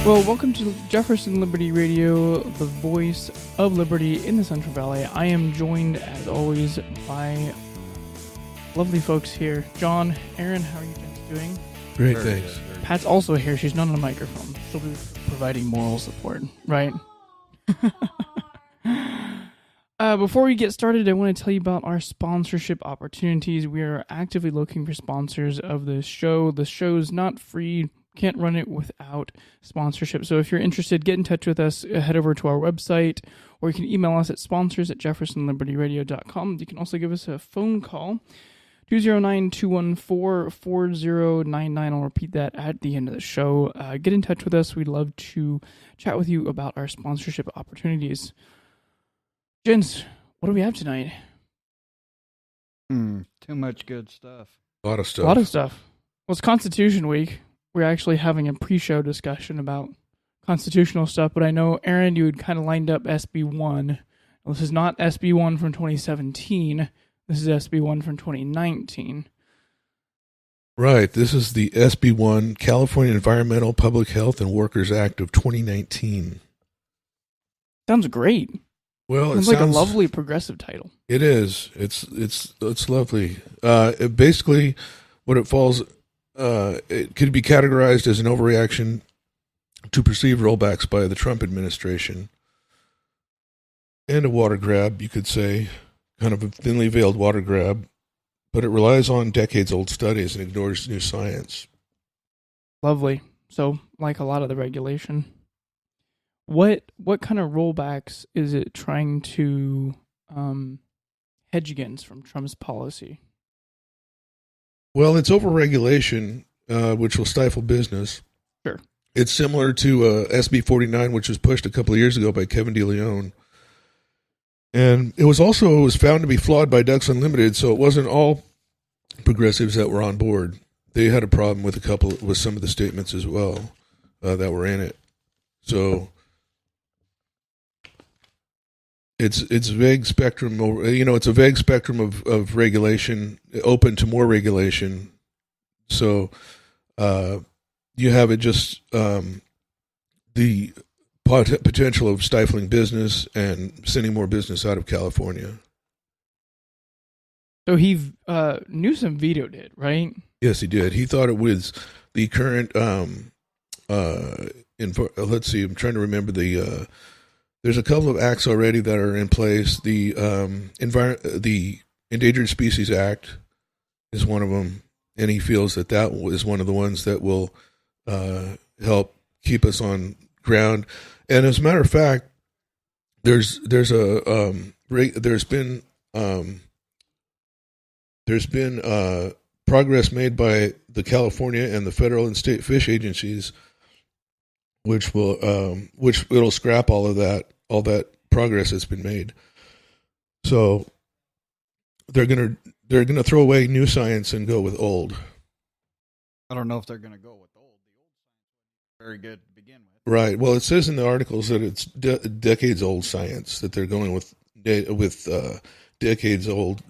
Well, welcome to Jefferson Liberty Radio, the voice of liberty in the Central Valley. I am joined, as always, by lovely folks here. John, Aaron, how are you guys doing? Great, thanks. Pat's also here. She's not on a microphone. She'll be providing moral support, right? Before we get started, I want to tell you about our sponsorship opportunities. We are actively looking for sponsors of this show. The show's not free. Can't run it without sponsorship. So if you're interested, get in touch with us. Head over to our website, or you can email us at sponsors@jeffersonlibertyradio.com. You can also give us a phone call, 209-214-4099. I'll repeat that at the end of the show. Get in touch with us. We'd love to chat with you about our sponsorship opportunities. Gents, what do we have tonight? Too much good stuff. A lot of stuff. Well, it's Constitution Week. We're actually having a pre-show discussion about constitutional stuff, but I know, Aaron, you had kind of lined up SB1. Well, this is not SB1 from 2017. This is SB1 from 2019. Right. This is the SB1 California Environmental Public Health and Workers Act of 2019. Sounds great. Well, sounds like a lovely progressive title. It is. It's lovely. Basically, what it falls, it could be categorized as an overreaction to perceived rollbacks by the Trump administration, and a water grab, you could say, kind of a thinly veiled water grab, but it relies on decades-old studies and ignores new science. Lovely. So, like a lot of the regulation, what kind of rollbacks is it trying to hedge against from Trump's policy? Well, it's overregulation, which will stifle business. Sure. It's similar to SB-49, which was pushed a couple of years ago by Kevin DeLeon. And it was found to be flawed by Ducks Unlimited, so it wasn't all progressives that were on board. They had a problem with some of the statements as well that were in it. So it's a vague spectrum. It's a vague spectrum of regulation, open to more regulation. So you have it just the potential of stifling business and sending more business out of California. So Newsom vetoed it, right? Yes, he did. He thought it was the current. Let's see. I'm trying to remember the. There's a couple of acts already that are in place. The Endangered Species Act is one of them, and he feels that is one of the ones that will help keep us on ground. And as a matter of fact, there's been progress made by the California and the federal and state fish agencies, which it'll scrap all that progress that's been made. So they're gonna throw away new science and go with old. I don't know if they're going to go with old. The old science was very good to begin with. Right. Well, it says in the articles that it's decades old science that they're going with decades old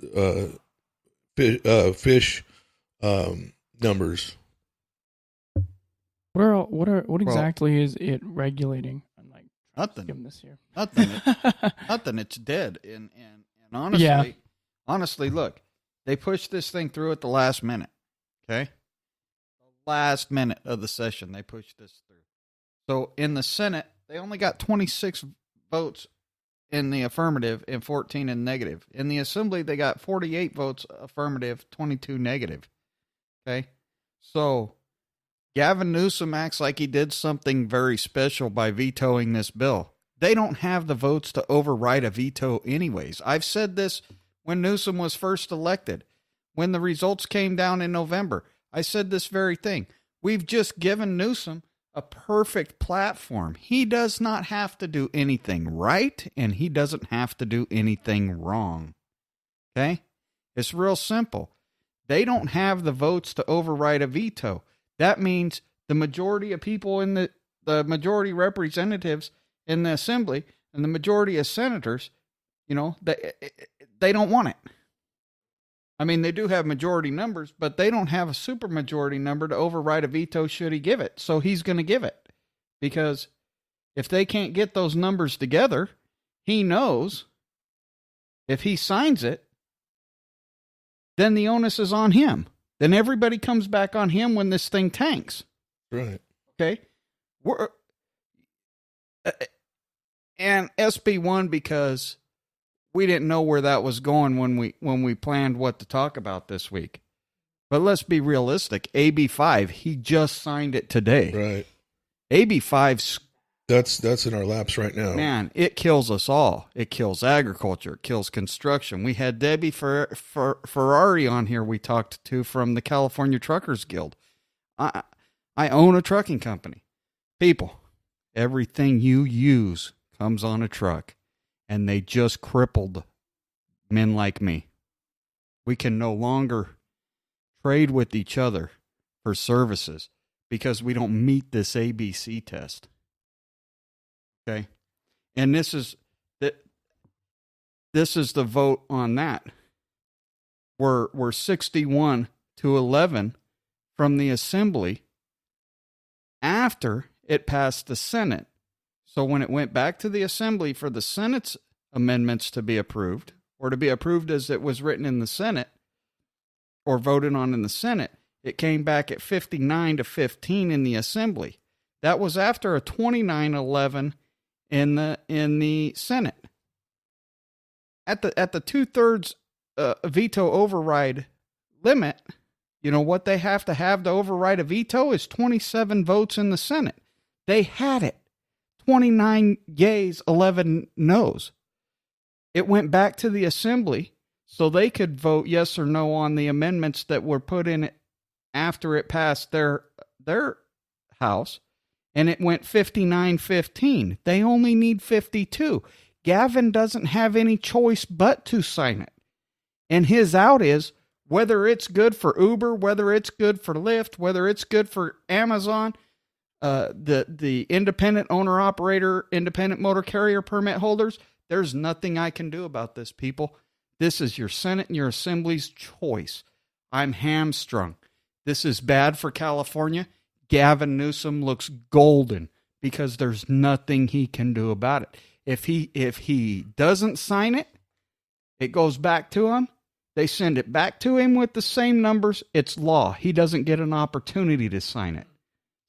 fish numbers. What exactly is it regulating? Nothing. This here. Nothing. It's dead. And honestly, yeah. Honestly, look, they pushed this thing through at the last minute. Okay, the last minute of the session, they pushed this through. So in the Senate, they only got 26 votes in the affirmative and 14 in negative. In the Assembly, they got 48 votes affirmative, 22 negative. Okay, so Gavin Newsom acts like he did something very special by vetoing this bill. They don't have the votes to override a veto anyways. I've said this when Newsom was first elected. When the results came down in November, I said this very thing. We've just given Newsom a perfect platform. He does not have to do anything right, and he doesn't have to do anything wrong. Okay? It's real simple. They don't have the votes to override a veto. That means the majority of people in the majority representatives in the Assembly and the majority of senators, they don't want it. I mean, they do have majority numbers, but they don't have a supermajority number to override a veto should he give it. So he's going to give it Because if they can't get those numbers together, he knows if he signs it, then the onus is on him. Then everybody comes back on him when this thing tanks. Right. Okay? And SB1, because we didn't know where that was going when we planned what to talk about this week. But let's be realistic. AB5, he just signed it today. Right. AB5's That's in our laps right now. man, it kills us all. It kills agriculture. It kills construction. We had Debbie Ferrari on here we talked to from the California Truckers Guild. I own a trucking company. People, everything you use comes on a truck, and they just crippled men like me. We can no longer trade with each other for services because we don't meet this ABC test. Okay, and this is the vote on that. We're 61-11 from the Assembly after it passed the Senate. So when it went back to the Assembly for the Senate's amendments to be approved, or to be approved as it was written in the Senate, or voted on in the Senate, it came back at 59-15 in the Assembly. That was after a 29-11 in the Senate. At the 2/3 veto override limit, you know what they have to override a veto is 27 votes in the Senate. They had it. 29 yeas, 11 noes. It went back to the Assembly so they could vote yes or no on the amendments that were put in it after it passed their house. And it went 59-15. They only need 52. Gavin doesn't have any choice but to sign it. And his out is, whether it's good for Uber, whether it's good for Lyft, whether it's good for Amazon, the independent owner-operator, independent motor carrier permit holders, there's nothing I can do about this, people. This is your Senate and your Assembly's choice. I'm hamstrung. This is bad for California. Gavin Newsom looks golden because there's nothing he can do about it. If he doesn't sign it, it goes back to him. They send it back to him with the same numbers. It's law. He doesn't get an opportunity to sign it.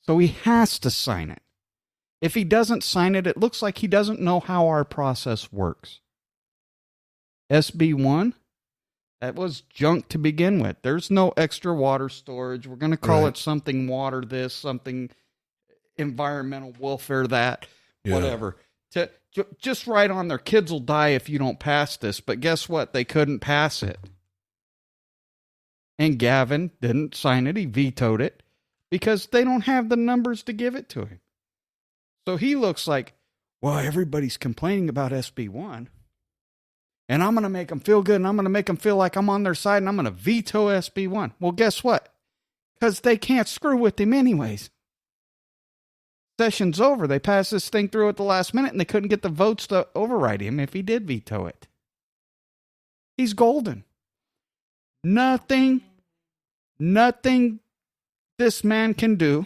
So he has to sign it. If he doesn't sign it, it looks like he doesn't know how our process works. SB1, that was junk to begin with. There's no extra water storage. We're going to call it something water this, something environmental welfare that, whatever. Just write on there, kids will die if you don't pass this. But guess what? They couldn't pass it. And Gavin didn't sign it. He vetoed it because they don't have the numbers to give it to him. So he looks like, well, everybody's complaining about SB1. And I'm going to make them feel good, and I'm going to make them feel like I'm on their side, and I'm going to veto SB1. Well, guess what? Because they can't screw with him anyways. Session's over. They passed this thing through at the last minute, and they couldn't get the votes to override him if he did veto it. He's golden. Nothing this man can do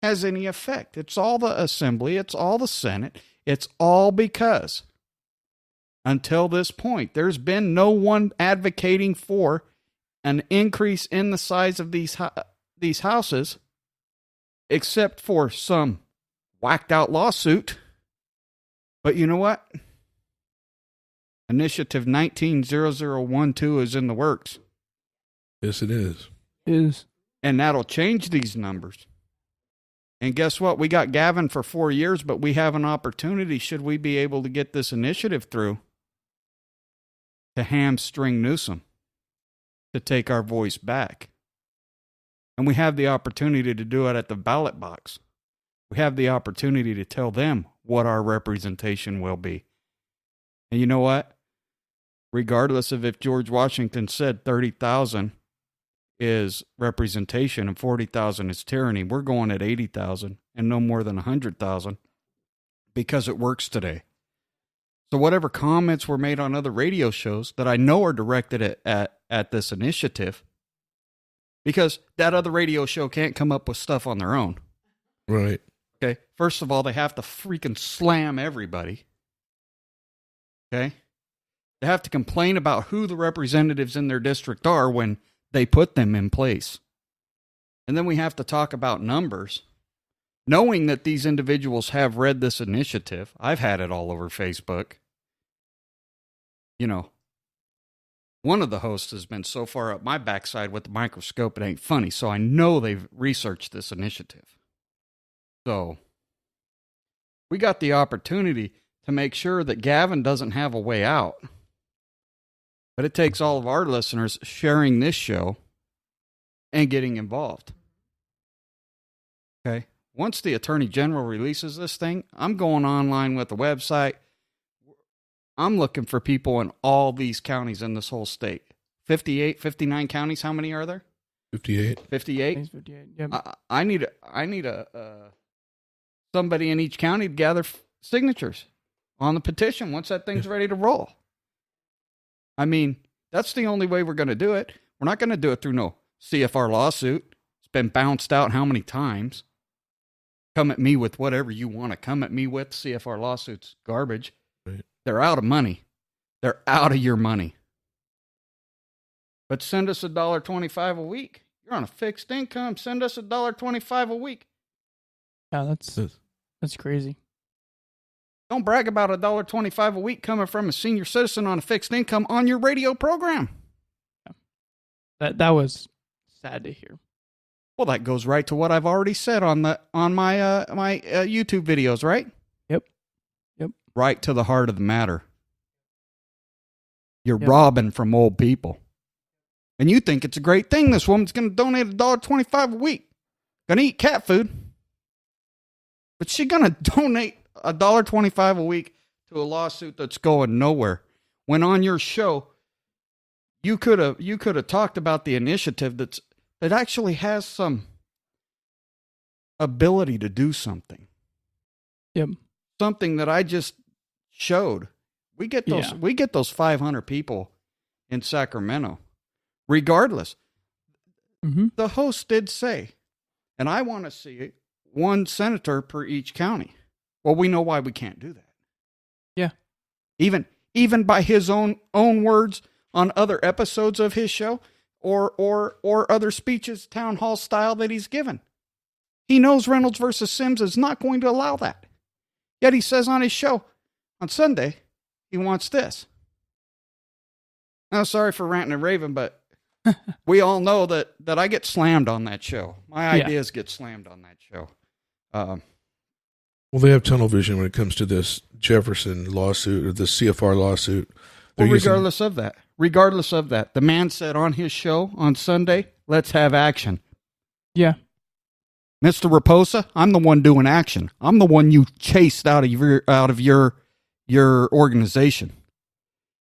has any effect. It's all the Assembly. It's all the Senate. It's all because until this point, there's been no one advocating for an increase in the size of these houses, except for some whacked out lawsuit. But you know what? Initiative 190012 is in the works. Yes, it is. And that'll change these numbers. And guess what? We got Gavin for 4 years, but we have an opportunity, should we be able to get this initiative through, to hamstring Newsom, to take our voice back. And we have the opportunity to do it at the ballot box. We have the opportunity to tell them what our representation will be. And you know what? Regardless of if George Washington said 30,000 is representation and 40,000 is tyranny, we're going at 80,000 and no more than 100,000 because it works today. So whatever comments were made on other radio shows that I know are directed at this initiative, because that other radio show can't come up with stuff on their own. Right. Okay. First of all, they have to freaking slam everybody. Okay. They have to complain about who the representatives in their district are when they put them in place. And then we have to talk about numbers. Knowing that these individuals have read this initiative, I've had it all over Facebook. You know, one of the hosts has been so far up my backside with the microscope, it ain't funny. So I know they've researched this initiative. So we got the opportunity to make sure that Gavin doesn't have a way out. But it takes all of our listeners sharing this show and getting involved. Okay? Once the Attorney General releases this thing, I'm going online with the website. I'm looking for people in all these counties in this whole state. 58, 59 counties. How many are there? 58. 58? 58. Yep. I need somebody in each county to gather signatures on the petition once that thing's ready to roll. I mean, that's the only way we're going to do it. We're not going to do it through no CFR lawsuit. It's been bounced out how many times? Come at me with whatever you want to come at me with. CFR lawsuits, garbage. Right. They're out of money. They're out of your money. But send us $1.25 a week. You're on a fixed income. Send us $1.25 a week. Yeah, that's crazy. Don't brag about $1.25 a week coming from a senior citizen on a fixed income on your radio program. That was sad to hear. Well, that goes right to what I've already said on my YouTube videos, right? Yep. Right to the heart of the matter. You're robbing from old people. And you think it's a great thing. This woman's going to donate $1.25 a week. Going to eat cat food. But she's going to donate $1.25 a week to a lawsuit that's going nowhere. When on your show, you could have talked about the initiative that actually has some ability to do something. Yep. Something that I just showed. We get those 500 people in Sacramento. Regardless. Mm-hmm. The host did say, and I want to see one senator per each county. Well, we know why we can't do that. Yeah. Even by his own words on other episodes of his show or other speeches, town hall style that he's given. He knows Reynolds versus Sims is not going to allow that. Yet he says on his show on Sunday, he wants this. Now, sorry for ranting and raving, but we all know that I get slammed on that show. My ideas get slammed on that show. Well, they have tunnel vision when it comes to this Jefferson lawsuit or the CFR lawsuit. Well, regardless of that, the man said on his show on Sunday, let's have action. Yeah. Mr. Raposo, I'm the one doing action. I'm the one you chased out of your organization.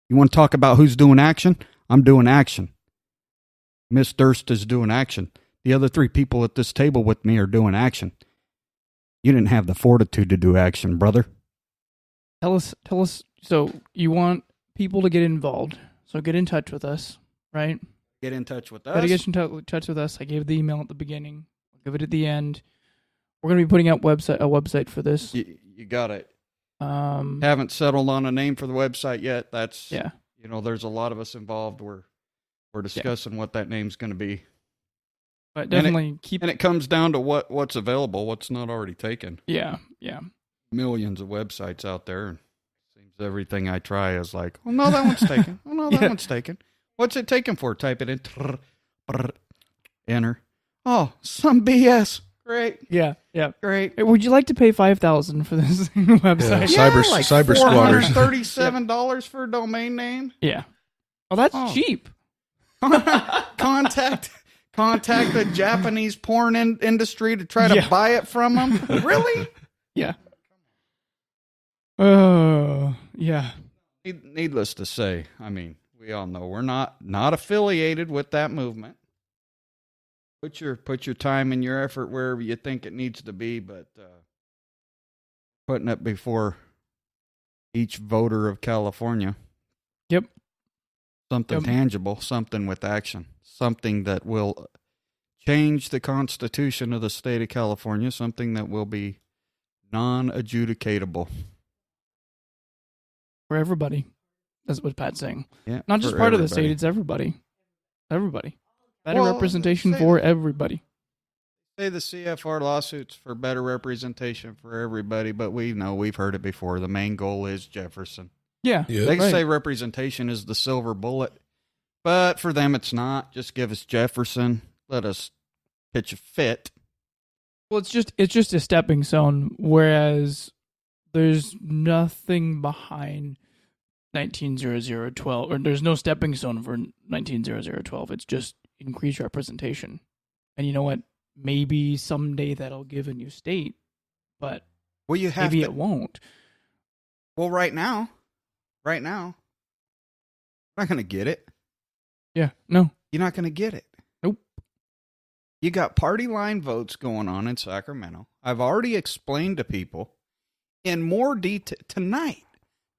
You want to talk about who's doing action? I'm doing action. Miss Durst is doing action. The other three people at this table with me are doing action. You didn't have the fortitude to do action, brother. Tell us. So you want people to get involved. So get in touch with us, right? Get in touch with us. Gotta get in touch with us. I gave the email at the beginning. I'll give it at the end. We're going to be putting out a website for this. You got it. Haven't settled on a name for the website yet. That's, there's a lot of us involved. We're discussing what that name's going to be. But definitely and it comes down to what's available, what's not already taken. Yeah. Millions of websites out there. Seems everything I try is like, oh no, that one's taken. Oh no, that one's taken. What's it taken for? Type it in. Enter. Oh, some BS. Great. Yeah. Great. Hey, would you like to pay $5,000 for this website? Cyber squatters. $37 for a domain name. Yeah. Oh, that's cheap. Contact the Japanese porn industry to try to buy it from them. Really? Yeah. Oh, yeah. Needless to say, I mean, we all know we're not affiliated with that movement. Put your time and your effort wherever you think it needs to be, but putting it before each voter of California. Yep. Something tangible, something with action, something that will change the Constitution of the state of California, something that will be non-adjudicatable. For everybody. That's what Pat's saying. Yeah, Not just for part of the everybody. state, it's everybody. Everybody. Better Well, representation say for that- everybody. Say the CFR lawsuits for better representation for everybody, but we know, we've heard it before. The main goal is Jefferson. Yeah. Yeah. They right. say representation is the silver bullet, but for them it's not. Just give us Jefferson. Let us pitch a fit. Well, it's just a stepping stone, whereas there's nothing behind 190012, or there's no stepping stone for 190012. It's just increased representation. And you know what? Maybe someday that'll give a new state, but Well, you have maybe to. it won't. Well, right now, I'm not going to get it. Yeah, no. You're not going to get it. Nope. You got party line votes going on in Sacramento. I've already explained to people in more detail tonight,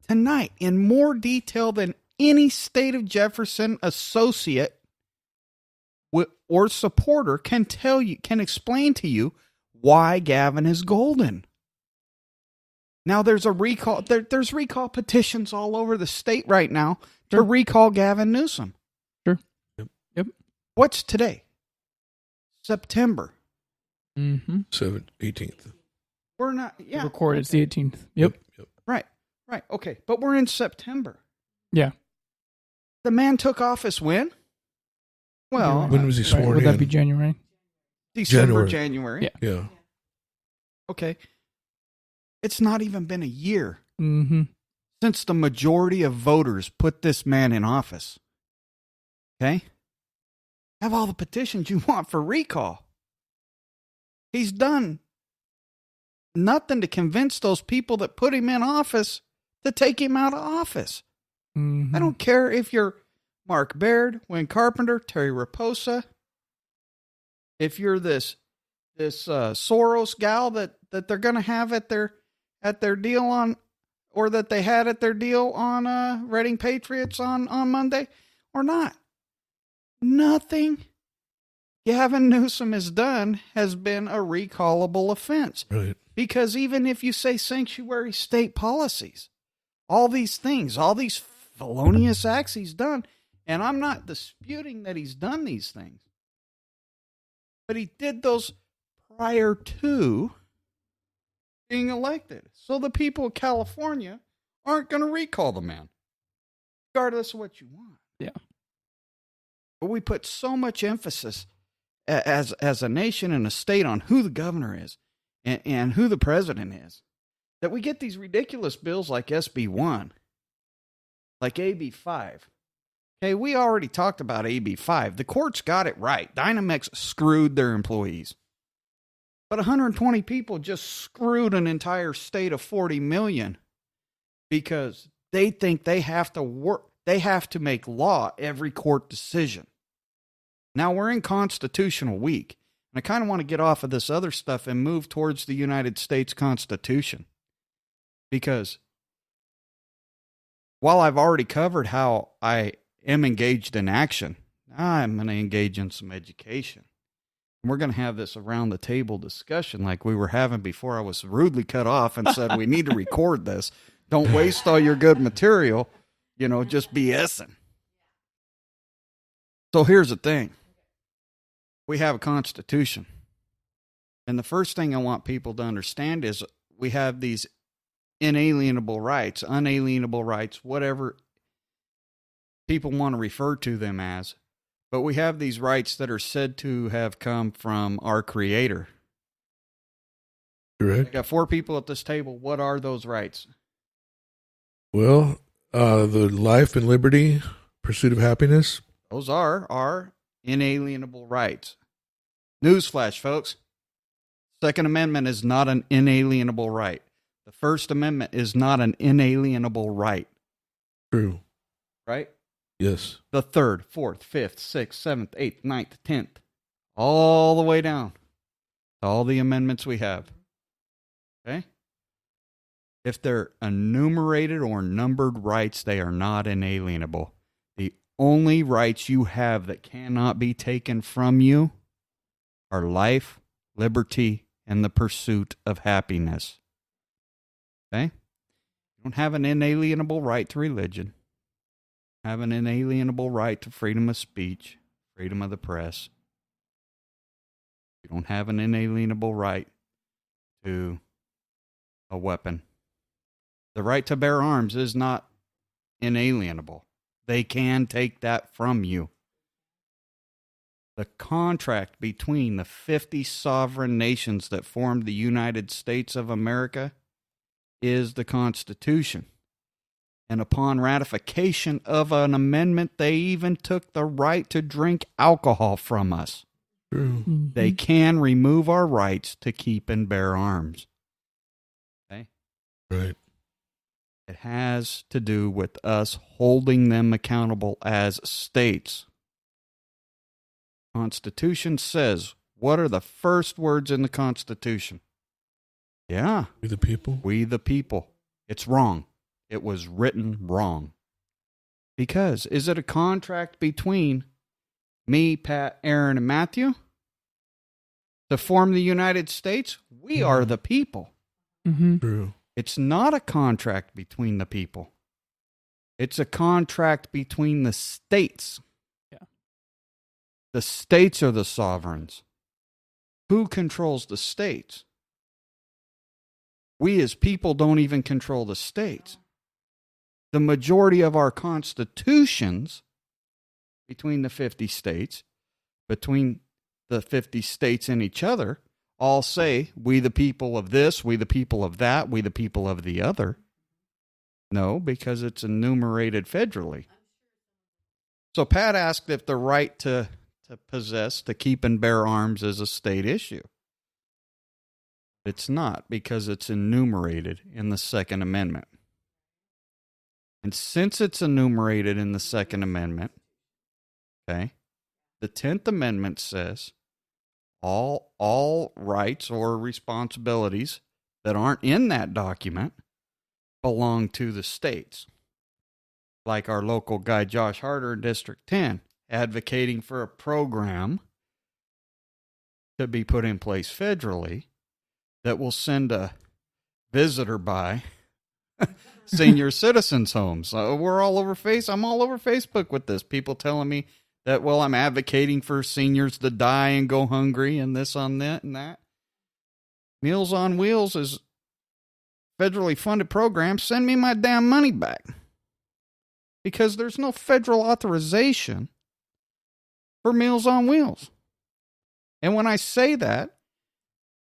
in more detail than any state of Jefferson associate or supporter can explain to you why Gavin is golden. Now there's a recall. There's recall petitions all over the state right now to Sure. recall Gavin Newsom. Sure. Yep. What's today? September. Mm-hmm. 18th. We're not. Yeah. Recorded. It's okay. the 18th. Yep. Right. Okay. But we're in September. Yeah. The man took office when? Well, When was he Right. sworn Would that in? be January? December, January. January. Yeah. Yeah. Okay. It's not even been a year Mm-hmm. since the majority of voters put this man in office. Okay? Have all the petitions you want for recall. He's done nothing to convince those people that put him in office to take him out of office. Mm-hmm. I don't care if you're Mark Baird, Wayne Carpenter, Terry Raposo, if you're this Soros gal that they're going to have at their deal on, or that they had at their deal on Reading Patriots on Monday, or not. Nothing Gavin Newsom has done has been a recallable offense. Right. Because even if you say sanctuary state policies, all these things, all these felonious acts he's done, and I'm not disputing that he's done these things, but he did those prior to being elected. So the people of California aren't going to recall the man, regardless of what you want. Yeah. But we put so much emphasis as a nation and a state on who the governor is and who the president is, that we get these ridiculous bills like SB1, like AB5. Okay, we already talked about AB5. The courts got it right. Dynamex screwed their employees. But 120 people just screwed an entire state of 40 million because they think they have to work. They have to make law every court decision. Now we're in Constitutional Week, and I kind of want to get off of this other stuff and move towards the United States Constitution. Because while I've already covered how I am engaged in action, I'm going to engage in some education. And we're going to have this around the table discussion like we were having before I was rudely cut off and said, we need to record this. Don't waste all your good material, just BSing. So here's the thing. We have a constitution. And the first thing I want people to understand is we have these inalienable rights, unalienable rights, whatever people want to refer to them as. But we have these rights that are said to have come from our Creator. I Correct. got 4 people at this table. What are those rights? Well, the life and liberty, pursuit of happiness. Those are our inalienable rights. Newsflash, folks. Second Amendment is not an inalienable right. The First Amendment is not an inalienable right. True. Right? Yes. The 3rd, 4th, 5th, 6th, 7th, 8th, 9th, 10th, all the way down to all the amendments we have. Okay? If they're enumerated or numbered rights, they are not inalienable. The only rights you have that cannot be taken from you are life, liberty, and the pursuit of happiness. Okay? You don't have an inalienable right to religion. You have an inalienable right to freedom of speech, freedom of the press. You don't have an inalienable right to a weapon. The right to bear arms is not inalienable. They can take that from you. The contract between the 50 sovereign nations that formed the United States of America is the Constitution. And upon ratification of an amendment, they even took the right to drink alcohol from us. True. Mm-hmm. They can remove our rights to keep and bear arms. Okay? Right. It has to do with us holding them accountable as states. Constitution says, what are the first words in the Constitution? Yeah. We the people. We the people. It's wrong. It was written wrong. Because is it a contract between me, Pat, Aaron, and Matthew to form the United States? We are the people. Mm-hmm. True. It's not a contract between the people. It's a contract between the states. Yeah. The states are the sovereigns. Who controls the states? We as people don't even control the states. The majority of our constitutions between the 50 states, between the 50 states and each other, all say, we the people of this, we the people of that, we the people of the other. No, because it's enumerated federally. So Pat asked if the right to possess, to keep and bear arms is a state issue. It's not, because it's enumerated in the Second Amendment. And since it's enumerated in the Second Amendment, okay, the 10th Amendment says all rights or responsibilities that aren't in that document belong to the states. Like our local guy Josh Harder in District 10 advocating for a program to be put in place federally that will send a visitor by senior citizens' homes. We're all over I'm all over Facebook with this. People telling me that, well, I'm advocating for seniors to die and go hungry and this on that and that. Meals on Wheels is federally funded program. Send me my damn money back. Because there's no federal authorization for Meals on Wheels. And when I say that,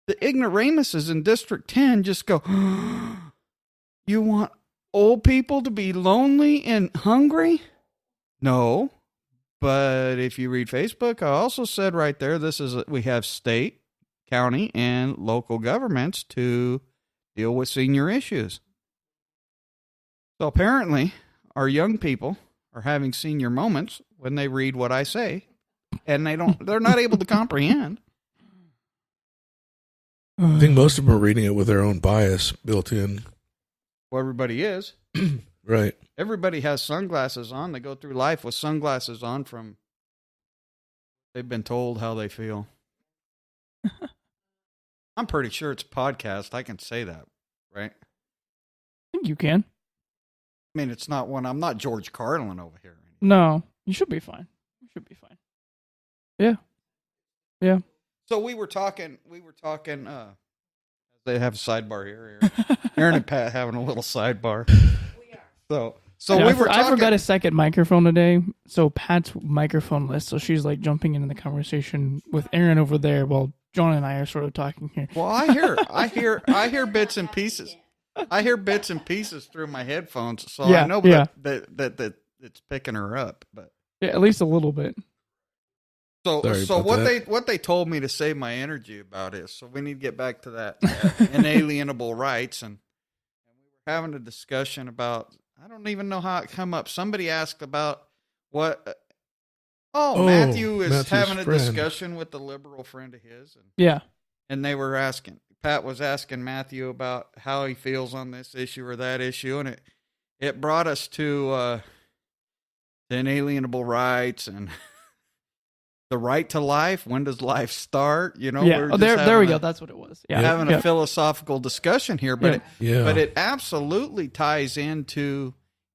the ignoramuses in District 10 just go, you want old people to be lonely and hungry? No. But if you read Facebook, I also said right there, we have state, county, and local governments to deal with senior issues. So apparently, our young people are having senior moments when they read what I say, and they're not able to comprehend. I think most of them are reading it with their own bias built in. Well, everybody is. Right. Everybody has sunglasses on. They go through life with sunglasses on from they've been told how they feel. I'm pretty sure it's a podcast. I can say that, right? I think you can. I mean, it's not one. I'm not George Carlin over here. No, you should be fine. You should be fine. Yeah. Yeah. So we were talking, they have a sidebar here. Aaron and Pat having a little sidebar. So yeah, we were talking. I forgot a second microphone today. So Pat's microphone list. So she's like jumping into the conversation with Aaron over there while John and I are sort of talking here. Well, I hear bits and pieces. I hear bits and pieces through my headphones. So yeah, I know yeah. that it's picking her up, but yeah, at least a little bit. So what they told me to save my energy about is, so we need to get back to that inalienable rights, and we were having a discussion about, I don't even know how it come up. Somebody asked about what. Matthew is Matthew's having a friend. discussion with a liberal friend of his, and they were asking. Pat was asking Matthew about how he feels on this issue or that issue, and it brought us to the inalienable rights and. the right to life. When does life start? You know, Yeah. we're Oh, just there we having go. a- That's what it was. Yeah. having Yeah. a philosophical discussion here, but Yeah. but it absolutely ties into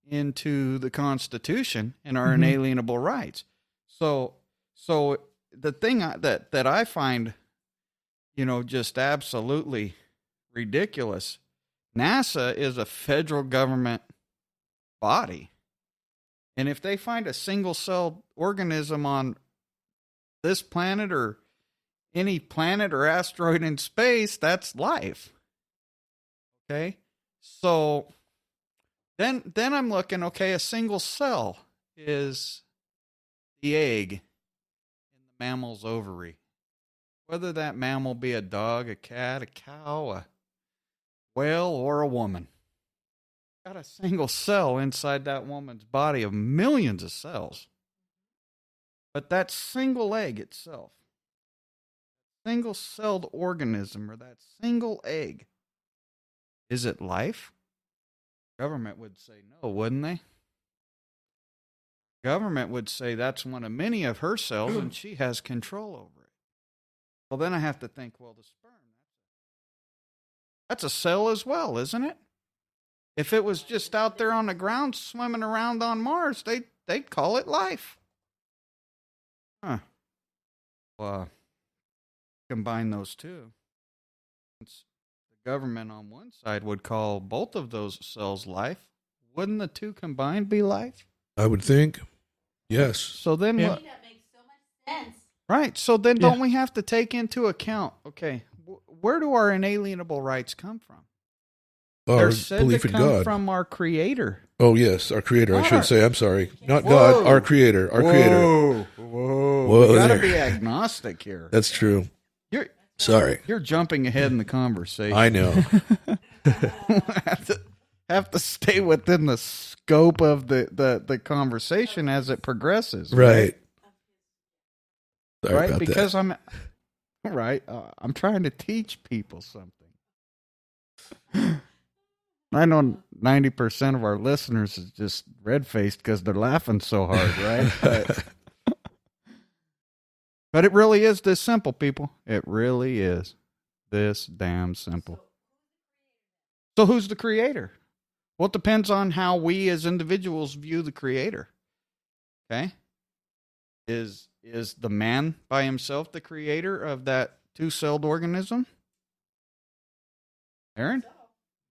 the Constitution and our Mhm. inalienable rights. So the thing that I find, just absolutely ridiculous. NASA is a federal government body. And if they find a single-celled organism on this planet or any planet or asteroid in space, that's life. Okay? So then I'm looking, okay, a single cell is the egg in the mammal's ovary. Whether that mammal be a dog, a cat, a cow, a whale, or a woman. Got a single cell inside that woman's body of millions of cells. But that single egg itself, single-celled organism, or that single egg, is it life? Government would say no, wouldn't they? Government would say that's one of many of her cells and she has control over it. Well, then I have to think, well, the sperm, that's a cell as well, isn't it? If it was just out there on the ground swimming around on Mars, they'd call it life. Huh. Well, combine those two. The government on one side would call both of those cells life. Wouldn't the two combined be life? I would think. Yes. So then Yeah. what? That makes so much sense. Right. So then Yeah. don't we have to take into account, okay, where do our inalienable rights come from? Our They're said belief to in come God. from our Creator. Oh, yes, our Creator. I Our- should say. I'm sorry. Not Whoa. God, our Creator. Our Creator. Whoa. Whoa You gotta there. be agnostic here. That's true. You're Sorry. you're jumping ahead in the conversation. I know. have to stay within the scope of the conversation as it progresses. Right. Sorry Right? about Because that. I'm trying to teach people something. I know 90% of our listeners is just red-faced because they're laughing so hard, right? But it really is this simple, people. It really is this damn simple. So who's the Creator? Well, it depends on how we as individuals view the Creator. Okay? Is the man by himself the creator of that two-celled organism? Aaron?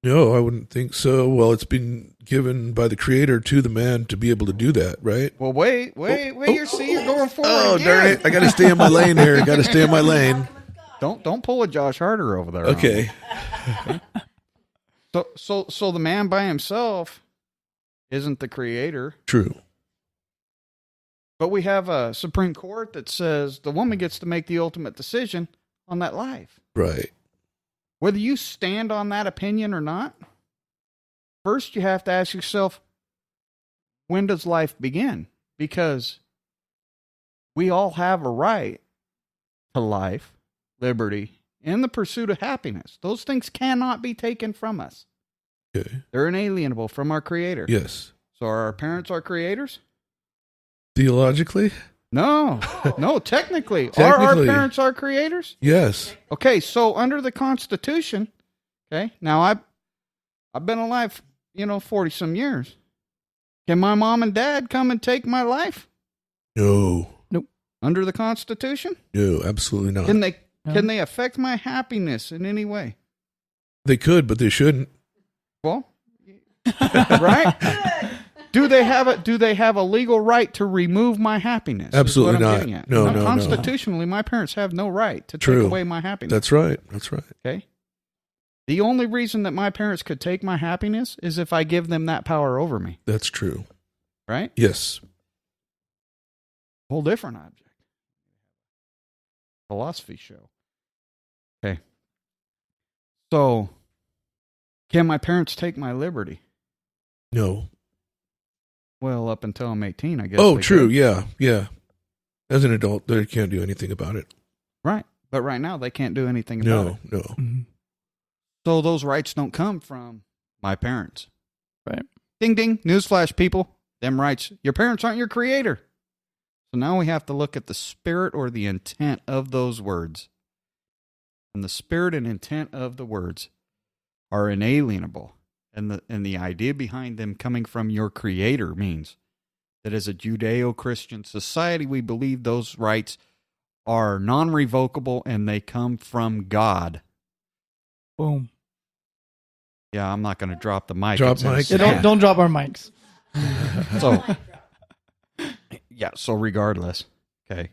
No, I wouldn't think so. Well, it's been given by the Creator to the man to be able to do that, right? Well, wait. You're going forward Oh, again. darn it. I got to stay in my lane here. I got to stay in my lane. Don't pull a Josh Harder over there. Okay. So the man by himself isn't the creator, True. but we have a Supreme Court that says the woman gets to make the ultimate decision on that life. Right. Whether you stand on that opinion or not, first you have to ask yourself, when does life begin? Because we all have a right to life, liberty, and the pursuit of happiness. Those things cannot be taken from us. Okay. They're inalienable from our Creator. Yes. So are our parents our creators? Theologically? No, technically. Are our Technically. parents our creators? Yes. Okay, so under the Constitution, okay, now I've been alive, 40-some years. Can my mom and dad come and take my life No. under the Constitution? No, absolutely not. Can they No. can they affect my happiness in any way? They could, but they shouldn't. Well, right? Do they have a legal right to remove my happiness? is Absolutely what I'm not. getting at. No, no. Constitutionally, my parents have no right to True. take away my happiness. That's right. That's right. Okay. The only reason that my parents could take my happiness is if I give them that power over me. That's true. Right? Yes. Whole different object. Philosophy show. Okay. So, can my parents take my liberty? No. Well, up until I'm 18, I guess. Oh, they true. could. Yeah. Yeah. As an adult, they can't do anything about it. Right. But right now, they can't do anything about it. No. Mhm. So those rights don't come from my parents. Right. Ding, ding. Newsflash, people. Them rights. Your parents aren't your creator. So now we have to look at the spirit or the intent of those words. And the spirit and intent of the words are inalienable. And the idea behind them coming from your Creator means that as a Judeo-Christian society, we believe those rights are non-revocable and they come from God. Boom. Yeah, I'm not going to drop the mic. Drop mic. Yeah, don't drop our mics. So regardless, okay.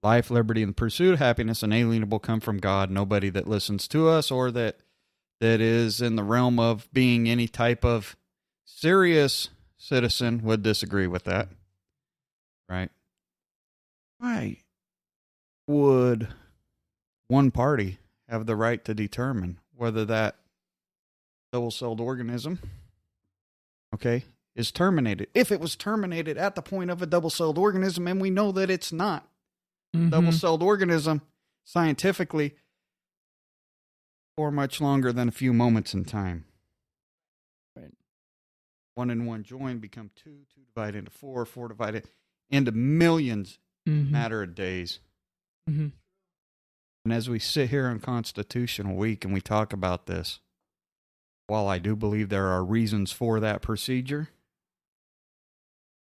Life, liberty, and the pursuit of happiness, inalienable, come from God. Nobody that listens to us or that is in the realm of being any type of serious citizen would disagree with that. Right? Why would one party have the right to determine whether that double-celled organism, okay, is terminated? If it was terminated at the point of a double-celled organism, and we know that it's not, double-celled organism, scientifically, for much longer than a few moments in time. Right. 1 and 1 join, become 2, 2 divided into 4, 4 divided into millions, matter of days. Mm-hmm. And as we sit here on Constitutional Week and we talk about this, while I do believe there are reasons for that procedure,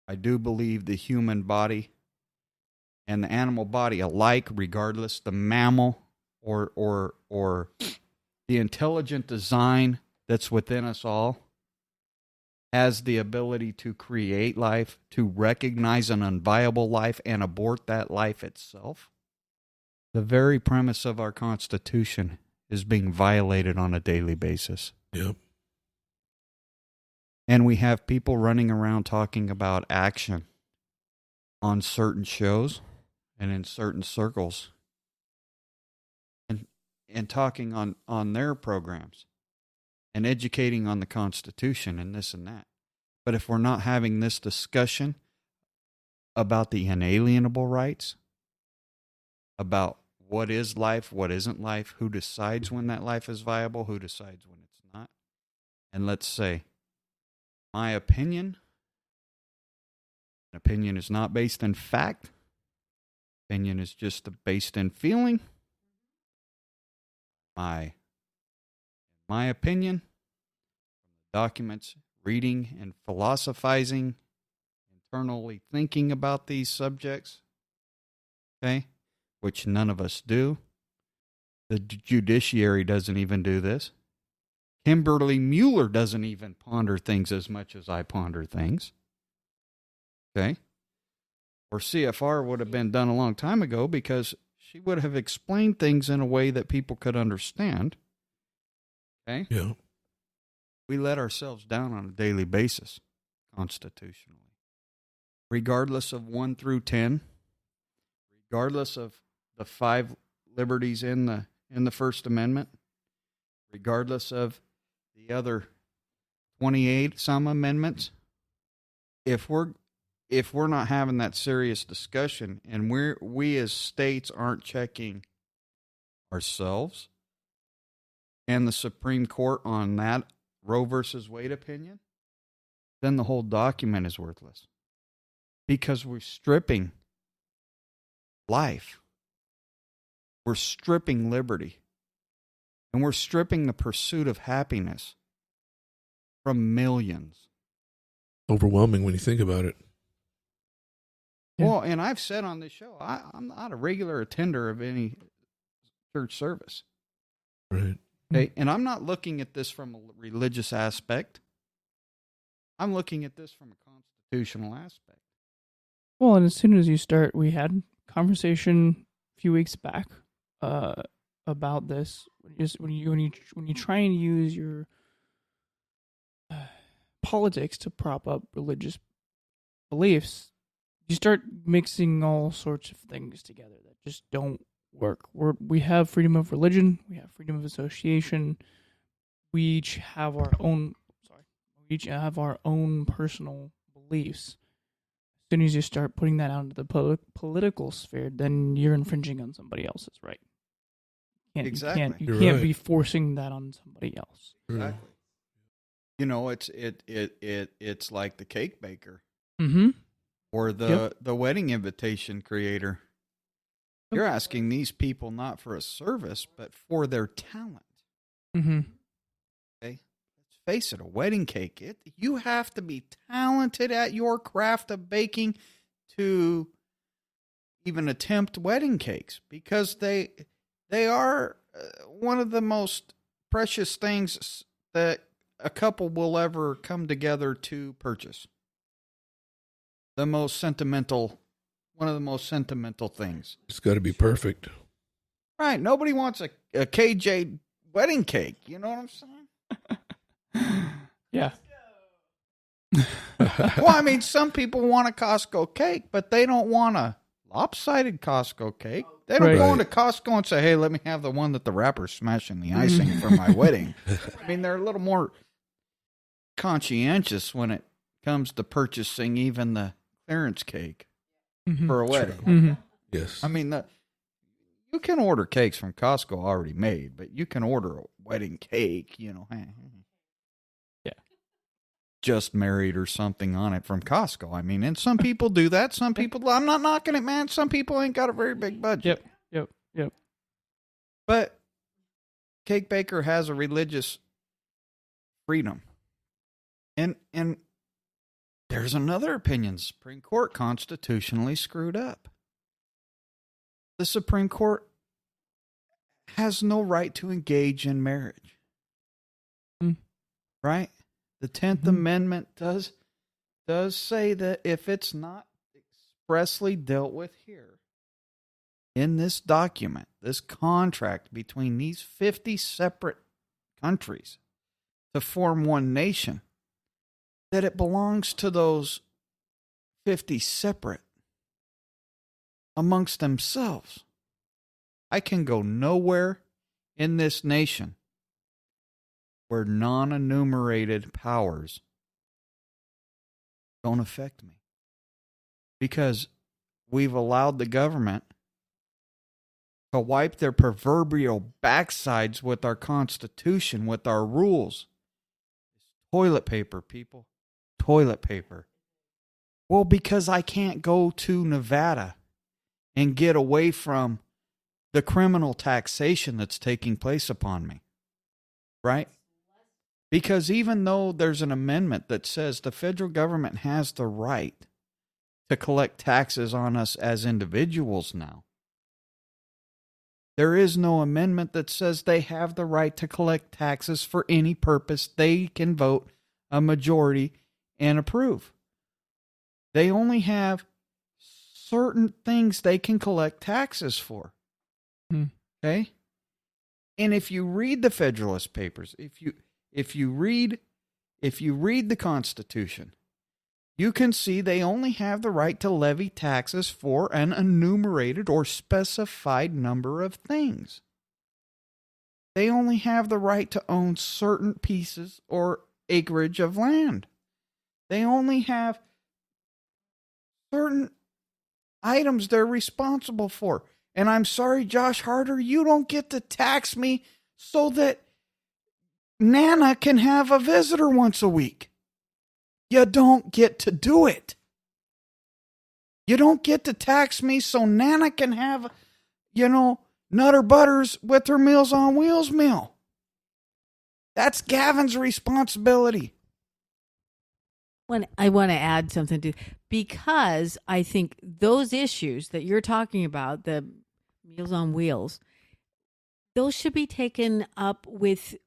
I do believe the human body and the animal body alike, regardless, the mammal or the intelligent design that's within us all, has the ability to create life, to recognize an unviable life and abort that life itself. The very premise of our Constitution is being violated on a daily basis. Yep. And we have people running around talking about action on certain shows and in certain circles and talking on their programs and educating on the Constitution and this and that. But if we're not having this discussion about the inalienable rights, about what is life, what isn't life, who decides when that life is viable, who decides when it's not, and let's say, my opinion is not based in fact, opinion is just based in feeling. My opinion, documents, reading and philosophizing, internally thinking about these subjects, okay, which none of us do. The judiciary doesn't even do this. Kimberly Mueller doesn't even ponder things as much as I ponder things. Okay? Or CFR would have been done a long time ago because she would have explained things in a way that people could understand. Okay? Yeah. We let ourselves down on a daily basis, constitutionally. Regardless of 1 through 10, regardless of the 5 liberties in the First Amendment, regardless of the other 28 some amendments, if we're not having that serious discussion and we as states aren't checking ourselves and the Supreme Court on that Roe versus Wade opinion, then the whole document is worthless because we're stripping life. We're stripping liberty. And we're stripping the pursuit of happiness from millions. Overwhelming when you think about it. Yeah. Well, and I've said on this show, I'm not a regular attender of any church service. Right. Okay? And I'm not looking at this from a religious aspect. I'm looking at this from a constitutional aspect. Well, and as soon as you start, we had a conversation a few weeks back about this. Just when you try and use your politics to prop up religious beliefs, you start mixing all sorts of things together that just don't work. We have freedom of religion, we have freedom of association. We each have our own. We each have our own personal beliefs. As soon as you start putting that out into the political sphere, then you're infringing on somebody else's right. Exactly. You can't be forcing that on somebody else. Exactly. You know, it's like the cake baker. Mm-hmm. Or the wedding invitation creator. You're asking these people not for a service, but for their talent. Mm-hmm. Okay? Let's face it, a wedding cake, you have to be talented at your craft of baking to even attempt wedding cakes, because they are one of the most precious things that a couple will ever come together to purchase. One of the most sentimental things. It's got to be perfect. Right. Nobody wants a KJ wedding cake. You know what I'm saying? Yeah. Well, I mean, some people want a Costco cake, but they don't want a lopsided Costco cake. They don't go into Costco and say, hey, let me have the one that the wrapper's smashing the icing for my wedding. I mean, they're a little more conscientious when it comes to purchasing even the clearance cake for a wedding. Mm-hmm. Yes. I mean, you can order cakes from Costco already made, but you can order a wedding cake, Yeah. Just married or something on it from Costco. I mean, and some people do that. Some people, I'm not knocking it, man. Some people ain't got a very big budget. Yep. But Cake Baker has a religious freedom. And there's another opinion. The Supreme Court constitutionally screwed up. The Supreme Court has no right to engage in marriage. Right? The 10th Amendment does say that if it's not expressly dealt with here in this document, this contract between these 50 separate countries to form one nation, that it belongs to those 50 separate amongst themselves. I can go nowhere in this nation where non-enumerated powers don't affect me, because we've allowed the government to wipe their proverbial backsides with our Constitution, with our rules. Toilet paper, people. Toilet paper. Well, because I can't go to Nevada and get away from the criminal taxation that's taking place upon me. Right? Because even though there's an amendment that says the federal government has the right to collect taxes on us as individuals now, there is no amendment that says they have the right to collect taxes for any purpose they can vote a majority and approve. They only have certain things they can collect taxes for. Okay? And if you read the Federalist Papers, if you read the Constitution, you can see they only have the right to levy taxes for an enumerated or specified number of things. They only have the right to own certain pieces or acreage of land. They only have certain items they're responsible for. And I'm sorry, Josh Harder, you don't get to tax me so that Nana can have a visitor once a week. You don't get to do it. You don't get to tax me so Nana can have, Nutter Butters with her Meals on Wheels meal. That's Gavin's responsibility. I want to add something to, because I think those issues that you're talking about, the Meals on Wheels, those should be taken up with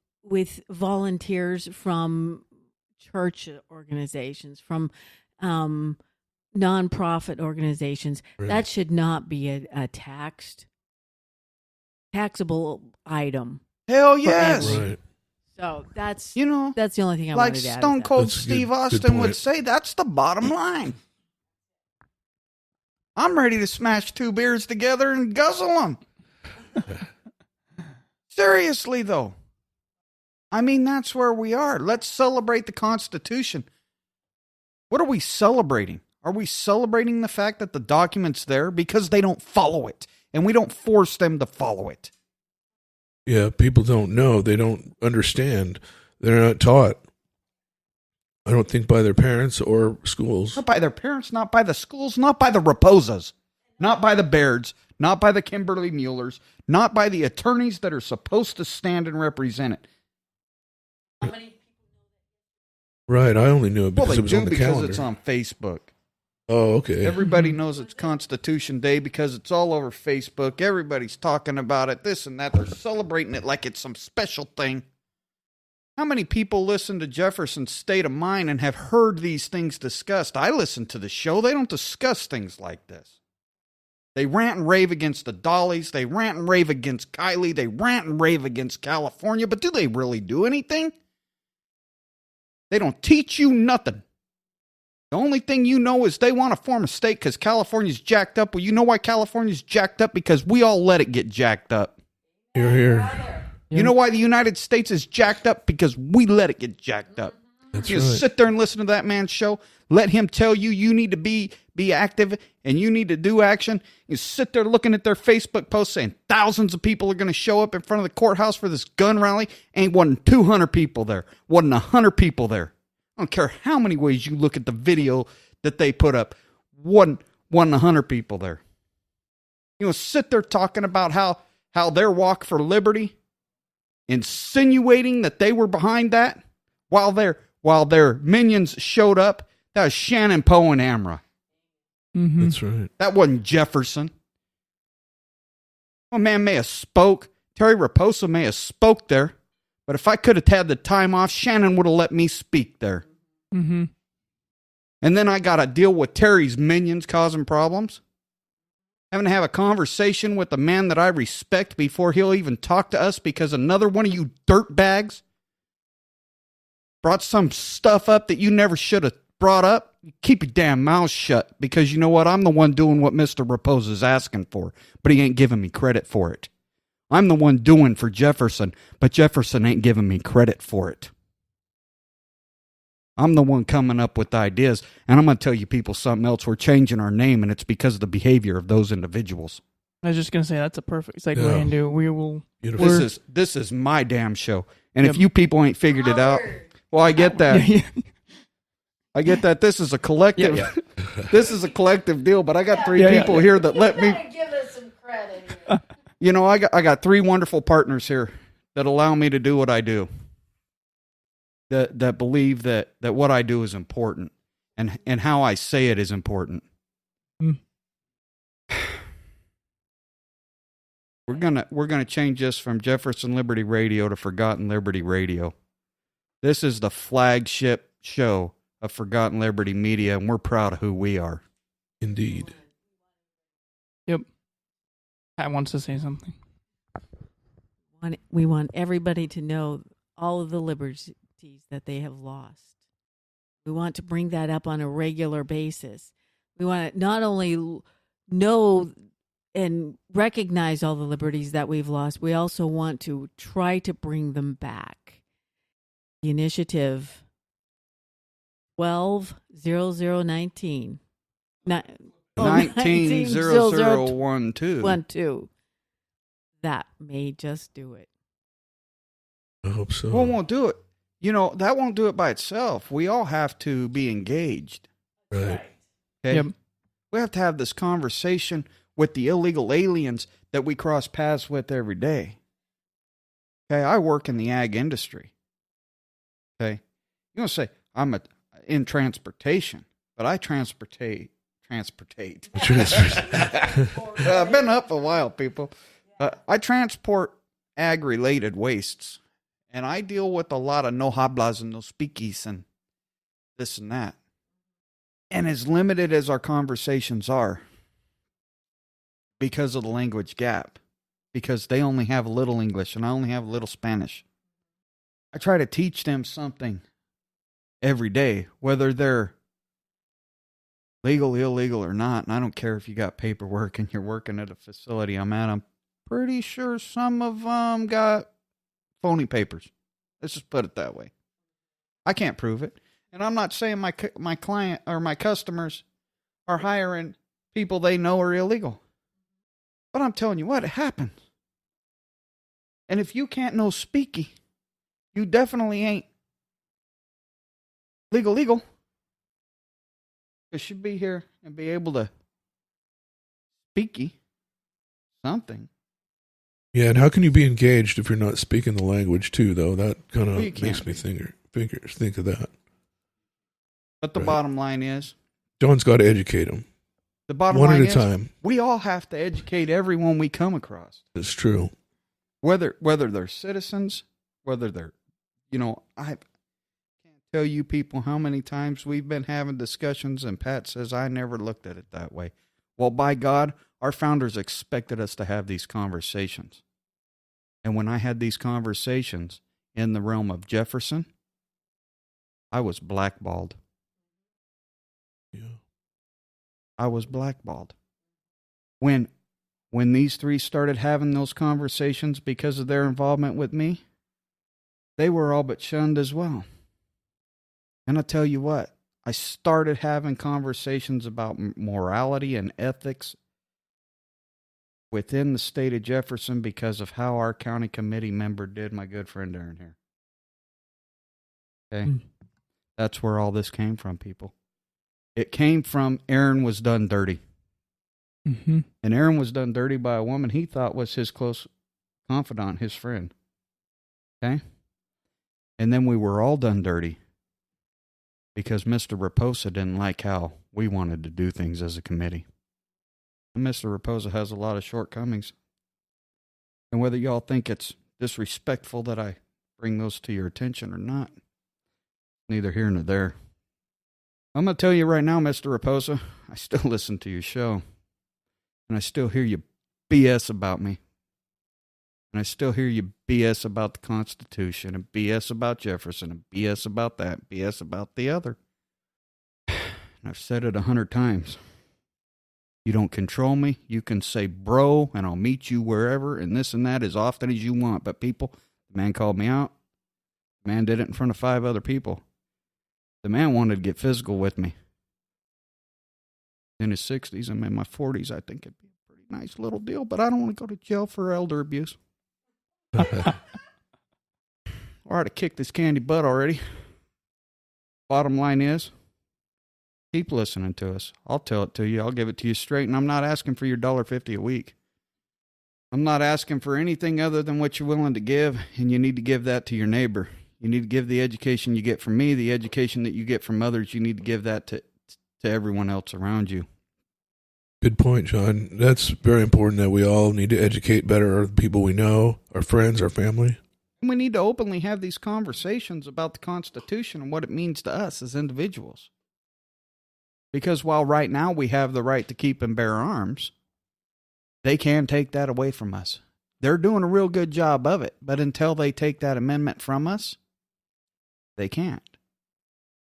volunteers from church organizations, from nonprofit organizations. Right. That should not be a taxable item. Hell yes. Right. So that's You know, that's the only thing I like wanted to add. Stone Cold That's a Steve good Austin would point. say, that's the bottom line. I'm ready to smash two beers together and guzzle them. Seriously, though. I mean, that's where we are. Let's celebrate the Constitution. What are we celebrating? Are we celebrating the fact that the document's there because they don't follow it, and we don't force them to follow it? Yeah, people don't know. They don't understand. They're not taught. I don't think by their parents or schools. Not by their parents, not by the schools, not by the Raposos, not by the Bairds, not by the Kimberly Muellers, not by the attorneys that are supposed to stand and represent it. Right, I only knew it because Well, it they was do on the because calendar. it's on Facebook. Oh, okay. Everybody knows it's Constitution Day because it's all over Facebook. Everybody's talking about it, this and that. They're celebrating it like it's some special thing. How many people listen to Jefferson's State of Mind and have heard these things discussed? I listen to the show. They don't discuss things like this. They rant and rave against the Dollies. They rant and rave against Kylie. They rant and rave against California. But do they really do anything? They don't teach you nothing. The only thing you know is they want to form a state because California's jacked up. Well, you know why California's jacked up? Because we all let it get jacked up. Here, here. You know why the United States is jacked up? Because we let it get jacked up. That's You right. sit there and listen to that man's show. Let him tell you you need to be active and you need to do action. You sit there looking at their Facebook posts saying thousands of people are going to show up in front of the courthouse for this gun rally. Wasn't 200 people there. Wasn't 100 people there. I don't care how many ways you look at the video that they put up. Wasn't 100 people there. Sit there talking about how their walk for liberty, insinuating that they were behind that while their minions showed up. That was Shannon Poe and Amra. Mm-hmm. That's right. That wasn't Jefferson. One man may have spoke. Terry Raposo may have spoke there. But if I could have had the time off, Shannon would have let me speak there. Mm-hmm. And then I got to deal with Terry's minions causing problems. Having to have a conversation with a man that I respect before he'll even talk to us because another one of you dirtbags brought some stuff up that you never should have brought up. Keep your damn mouth shut because you know what? I'm the one doing what Mr. Raposo is asking for, but he ain't giving me credit for it. I'm the one doing for Jefferson, but Jefferson ain't giving me credit for it. I'm the one coming up with ideas, and I'm going to tell you people something else. We're changing our name, and it's because of the behavior of those individuals. I was just gonna say that's a perfect segue Yeah. into we will. Beautiful. This is my damn show, and Yep. if you people ain't figured it out, well, I get that. Yeah. I get that. This is a collective. Yeah, This is a collective deal, but I got three Yeah, yeah. people here that let me. Give us some credit. I got three wonderful partners here that allow me to do what I do. That believe that what I do is important and how I say it is important. Mm. We're gonna change this from Jefferson Liberty Radio to Forgotten Liberty Radio. This is the flagship show of Forgotten Liberty Media, and we're proud of who we are. Indeed. Pat wants to say something. We want everybody to know all of the liberties that they have lost. We want to bring that up on a regular basis. We want to not only know and recognize all the liberties that we've lost, we also want to try to bring them back. The initiative 120019. 190012. That may just do it. I hope so. Well, won't do it. That won't do it by itself. We all have to be engaged. Right. Okay? Yep. We have to have this conversation with the illegal aliens that we cross paths with every day. Okay, I work in the ag industry. Okay, you don't say I'm in transportation, but I transportate. I've been up a while, people. I transport ag-related wastes, and I deal with a lot of no hablas and no speakies and this and that. And as limited as our conversations are, because of the language gap, because they only have a little English and I only have a little Spanish, I try to teach them something every day, whether they're legal, illegal, or not. And I don't care if you got paperwork and you're working at a facility I'm at. I'm pretty sure some of them got phony papers. Let's just put it that way. I can't prove it. And I'm not saying my client or my customers are hiring people they know are illegal. But I'm telling you what, it happens. And if you can't know speaky, you definitely ain't legal. It should be here and be able to speak something. Yeah, and how can you be engaged if you're not speaking the language too? Though that kind of makes me think of that. But the bottom line is, John's got to educate them. The bottom one line at a is, time. We all have to educate everyone we come across. It's true. Whether they're citizens, whether they're, I can't tell you people how many times we've been having discussions and Pat says, I never looked at it that way. Well, by God, our founders expected us to have these conversations. And when I had these conversations in the realm of Jefferson, I was blackballed. Yeah. I was blackballed. When these three started having those conversations because of their involvement with me, they were all but shunned as well. And I tell you what, I started having conversations about morality and ethics within the state of Jefferson because of how our county committee member did my good friend Aaron here. Okay? That's where all this came from, people. It came from Aaron was done dirty. Mm-hmm. And Aaron was done dirty by a woman he thought was his close confidant, his friend. Okay? And then we were all done dirty because Mr. Raposo didn't like how we wanted to do things as a committee. And Mr. Raposo has a lot of shortcomings. And whether y'all think it's disrespectful that I bring those to your attention or not, neither here nor there. I'm going to tell you right now, Mr. Raposo, I still listen to your show. And I still hear you BS about me. And I still hear you BS about the Constitution and BS about Jefferson and BS about that, BS about the other. And I've said it 100 times. You don't control me. You can say bro and I'll meet you wherever and this and that as often as you want. But people, the man called me out. The man did it in front of 5 other people. The man wanted to get physical with me. In his 60s, I'm in my 40s. I think it'd be a pretty nice little deal, but I don't want to go to jail for elder abuse. Or I'd have kicked this candy butt already. Bottom line is, keep listening to us. I'll tell it to you. I'll give it to you straight, and I'm not asking for your $1.50 a week. I'm not asking for anything other than what you're willing to give, and you need to give that to your neighbor. You need to give the education you get from me, the education that you get from others. You need to give that to everyone else around you. Good point, John. That's very important that we all need to educate better our people we know, our friends, our family. And we need to openly have these conversations about the Constitution and what it means to us as individuals. Because while right now we have the right to keep and bear arms, they can take that away from us. They're doing a real good job of it, but until they take that amendment from us, they can't.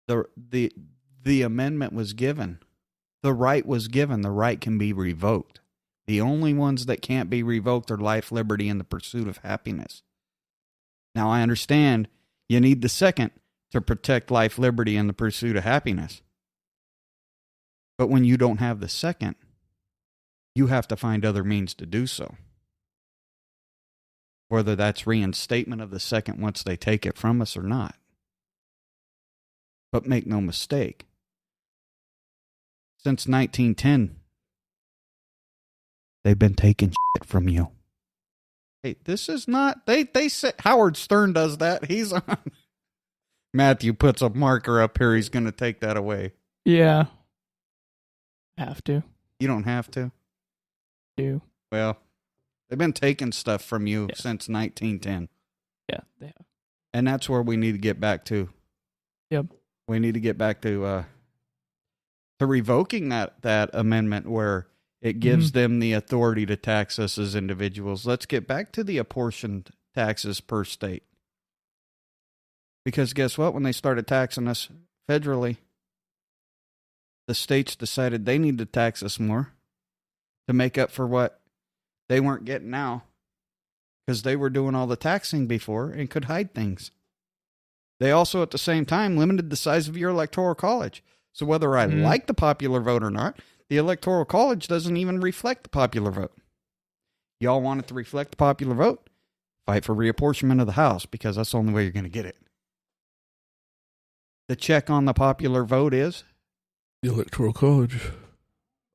The amendment was given. The right was given. The right can be revoked. The only ones that can't be revoked are life, liberty, and the pursuit of happiness. Now, I understand you need the second to protect life, liberty, and the pursuit of happiness. But when you don't have the second, you have to find other means to do so. Whether that's reinstatement of the second once they take it from us or not. But make no mistake, since 1910, they've been taking shit from you. Hey, this is not, they say, Howard Stern does that. He's on. Matthew puts a marker up here. He's going to take that away. Yeah. Have to. You don't have to. Do. Well, they've been taking stuff from you since 1910. Yeah, they have. And that's where we need to get back to. Yep. We need to get back to revoking that amendment where it gives them the authority to tax us as individuals. Let's get back to the apportioned taxes per state. Because guess what? When they started taxing us federally, the states decided they need to tax us more to make up for what they weren't getting now because they were doing all the taxing before and could hide things. They also, at the same time, limited the size of your electoral college. So whether I like the popular vote or not, the electoral college doesn't even reflect the popular vote. Y'all want it to reflect the popular vote? Fight for reapportionment of the House, because that's the only way you're going to get it. the check on the popular vote is? The Electoral College.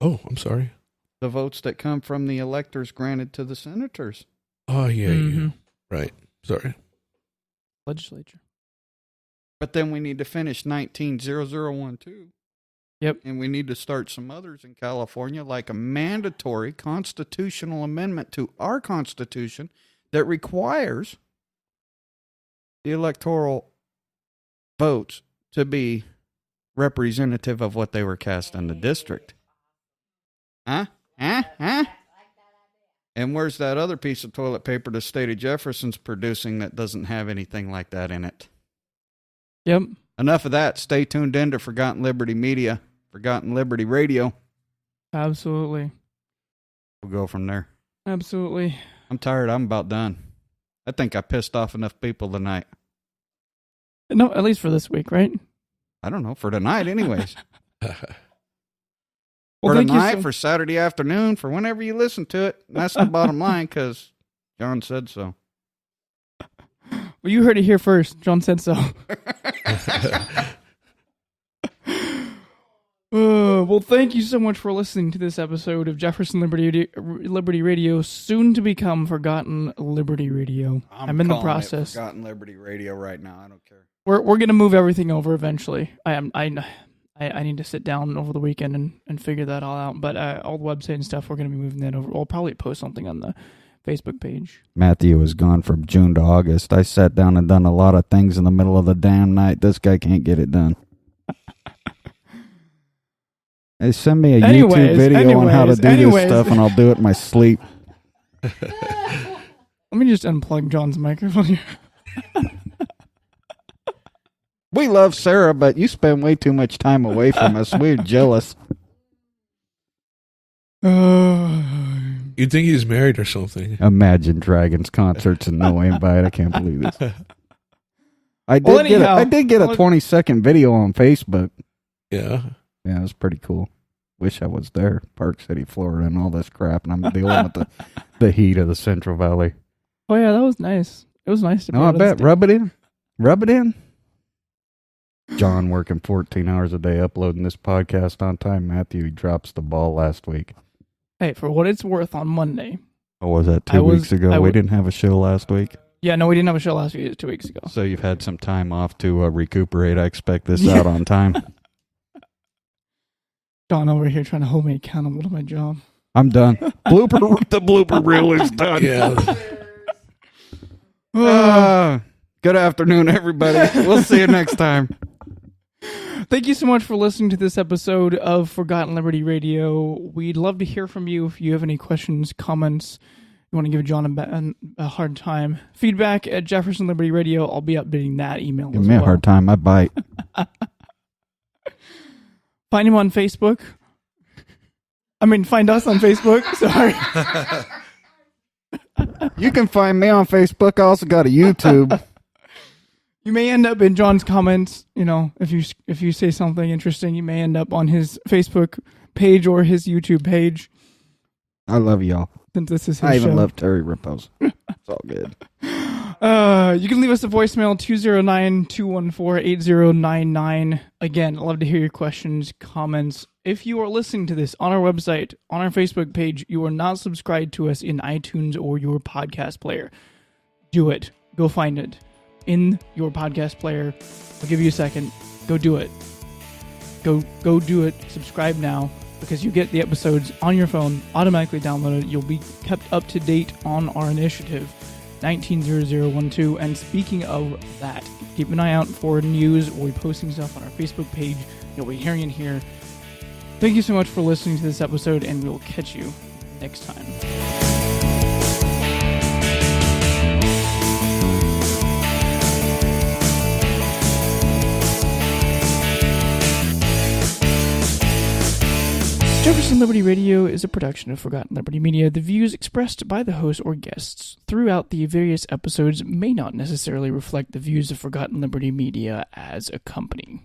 Oh, I'm sorry. The votes that come from the electors granted to the senators. Oh, yeah. Right. Sorry. Legislature. But then we need to finish 190012. Yep. And we need to start some others in California, like a mandatory constitutional amendment to our Constitution that requires the electoral votes to be representative of what they were cast in the district. Huh? And where's that other piece of toilet paper the state of Jefferson's producing that doesn't have anything like that in it? Yep. Enough of that. Stay tuned in to Forgotten Liberty Media, Forgotten Liberty Radio. Absolutely. We'll go from there. Absolutely. I'm tired. I'm about done. I think I pissed off enough people tonight. No, at least for this week, right? I don't know. For tonight, anyways. Well, for thank you tonight, for Saturday afternoon, for whenever you listen to it. And that's the bottom line, because John said so. Well, you heard it here first. John said so. Well, thank you so much for listening to this episode of Jefferson Liberty Radio, soon to become Forgotten Liberty Radio. I'm in the process. Forgotten Liberty Radio right now. I don't care. We're gonna move everything over eventually. I need to sit down over the weekend and figure that all out. But all the website and stuff, we're gonna be moving that over. We'll probably post something on the Facebook page. Matthew was gone from June to August. I sat down and done a lot of things in the middle of the damn night. This guy can't get it done. Hey, send me a YouTube video on how to do this stuff, and I'll do it in my sleep. Let me just unplug John's microphone here. We love Sarah, but you spend way too much time away from us. We're jealous. You'd think he's married or something. Imagine Dragons concerts and no invite. I can't believe this. I did get a 20-second video on Facebook. Yeah. Yeah, it was pretty cool. Wish I was there. Park City, Florida, and all this crap, and I'm dealing with the heat of the Central Valley. Oh, yeah, that was nice. It was nice to be I bet. Rub it in. Rub it in. John working 14 hours a day uploading this podcast on time. Matthew, he drops the ball last week. Hey, for what it's worth, on Monday. Oh, was that 2 weeks ago? We didn't have a show last week? Yeah, no, we didn't have a show last week. It was 2 weeks ago. So you've had some time off to recuperate. I expect this out on time. John over here trying to hold me accountable to my job. I'm done. The blooper reel is done. Yeah. Good afternoon, everybody. We'll see you next time. Thank you so much for listening to this episode of Forgotten Liberty Radio. We'd love to hear from you if you have any questions, comments, you want to give John a hard time. Feedback at Jefferson Liberty Radio. I'll be updating that email Give me a hard time. I bite. Find him on Facebook. Find us on Facebook. Sorry. You can find me on Facebook. I also got a YouTube. You may end up in John's comments. If you say something interesting, you may end up on his Facebook page or his YouTube page. I love y'all. Since this is his I even show. love Terry Raposo. It's all good. You can leave us a voicemail, 209-214-8099. Again, I'd love to hear your questions, comments. If you are listening to this on our website, on our Facebook page, you are not subscribed to us in iTunes or your podcast player. Do it. Go find it in your podcast player. I'll give you a second. Go do it. Go do it. Subscribe now, because you get the episodes on your phone, automatically downloaded. You'll be kept up to date on our initiative, 190012. And speaking of that, keep an eye out for news. We'll be posting stuff on our Facebook page. You'll be hearing it here. Thank you so much for listening to this episode, and we will catch you next time. Jefferson Liberty Radio is a production of Forgotten Liberty Media. The views expressed by the host or guests throughout the various episodes may not necessarily reflect the views of Forgotten Liberty Media as a company.